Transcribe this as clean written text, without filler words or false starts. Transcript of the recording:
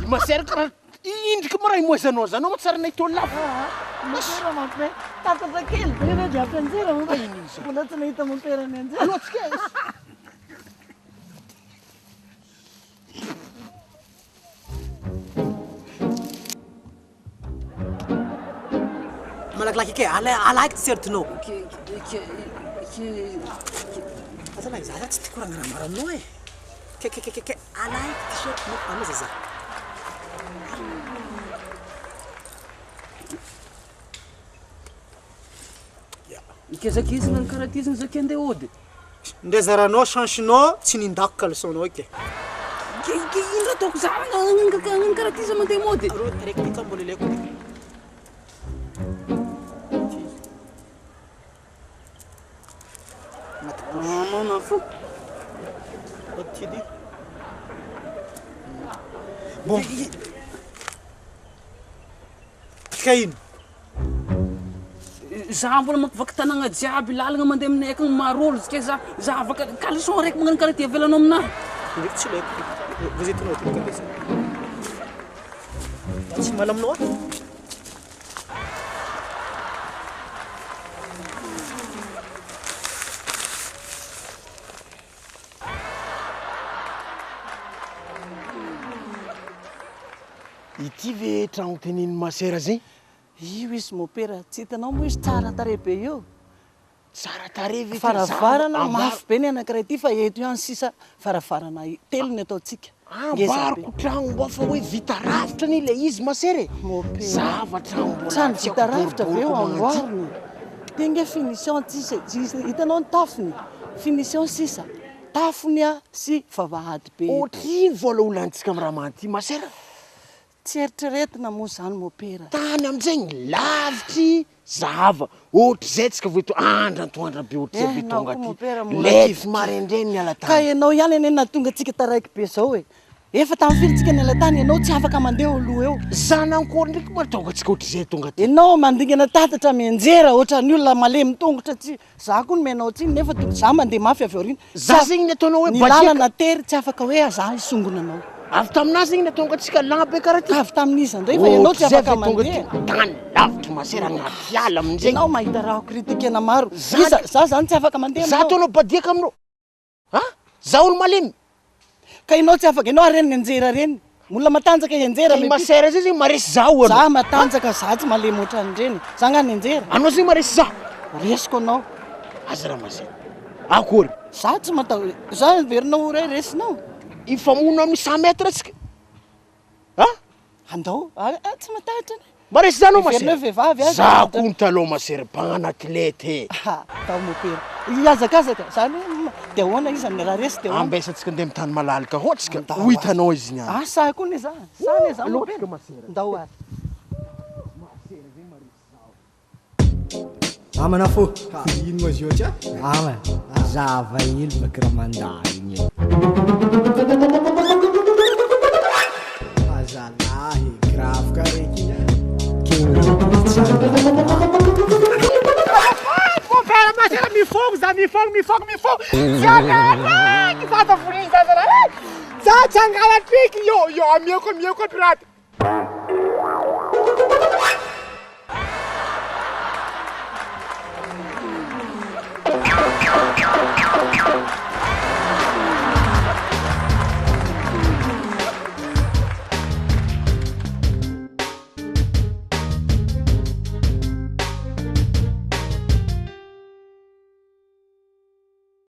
Masera karaha indrika maray moizanao zany anao tsara nahitao lava. Mopera mampe. Tatatra kely be re dia ampianjera mo. Mbola tsy nahita mopera ny anjera. Allo tsika malakilaky ke alaiky t-shirtinao. Azalahy za tsy tiako raha maranao e. Ke alaiky t-shirtinao amaiza za. Ikazakizana karaha ty zany zaka andeha ody. Ndezaranao chancenao tsy nindako caleçonnao ke. Ino ataoko za nagnano karaha ty zany mandeha mody. Allo raiky ty ka mbola ilaiko. Mana fo. Tidy. Bon. Ka ino? Za mbola mampivaky tanàgna jiaby lalagna mandeha aminay akagny maro olo zake za afaka caleçon raiky magnano karaha ty avelanao aminahy. Ndraiky tsy ilaiko. Gazetinao ty kadesa. Tsy malaminao a? Ity ve tragno teneniny masera zay? Io izy mopera tsy hitanao moa izy tsara tarehy be io. Tsara tarehy ve Faravarana mafy be ny anankiray ity fa eto ihany sisa faravarana telo ny ataontsika. Ambariko tragno mba fa hoe vita rafitra ny le izy masera e. Mopera. Zava-tragno mbola Trano vita rafitra ve eo amboariny. Tenge finition tsisa hitanao ny tafony. Finition sisa. Tafony a sy vavahady be. Ohatriny vola olantsika amin'ny raha mahity masera. Tsy eritreretina moa zany mopera. Tany am'izay ny lavitry zava. Ohatry zay tsika voeto andrantoandra be ohatry zay be tonga ty. Lefy maraindreny miala tany. Ka ianao ihany ane nahatonga antsika taraiky be zao e. Efa tamin'ny firy-tsika niala tany ianao tsy afaka mandeha aloha eo. Zanankory ndraiky mba tonga tsika ohatry zay tonga ty. Ianao mandingana tatatra mianjera ohatran'ny olona malemy tongotra tsy za koa no menao tsiny nefa za mandeha mafy avy aorina. Za zegny ny ataonao hoe ny badiaka. lalana tery tsy afaka hoe aza isongonanao. Avy taminazy igny natonga tsika lagnabe karaha ty. Avy tamin'izy andray fa ianao tsy afaka tonga ty. mandeha. Tany lavitry masera agnaty ala amin'izay. Ianao mahita raha kritikena maro. Za zany tsy afaka mandeha. Za ataonao badiaka aminao. Ha? Za olo malemy. Ka ianao tsy afaka ianao areny anjera reny. Molina matanjaka anjera Ny masera zay zegny maresy za oana. za matanjaka za tsy malemy ohatran'ireny. Za ngany anjera. Anao zegny maresy za. Resiko anao. Aza raha masera. Akory? Za tsy za verinao ray resinao. Ifamono amin'ny 100 mètres tsika. Ha? Andao tsy matahatra. Maresy za anao Verinao masera. vehivavy aza. Za koa taloha masera mpagnano atlety. Tao mopera. Iazakazaka zany dia ahoana izy amin'ny raha resy dia ahoana. Ambesantsika andeha amin'ny tany malalaka hoatsika. Ho hitanao izy niany. Sa koa ne za. Sa ne za mopera. Ndao ary. Amana fo. Ino moa izy io tia? Ama, zava hely bakira mandahigny. Azalahy, grave ka reky igny. Mopera masera mifogo za mifogo. Zanaraky za tafuriza zanaraky. Za tsy angala triky yo amieko pirata.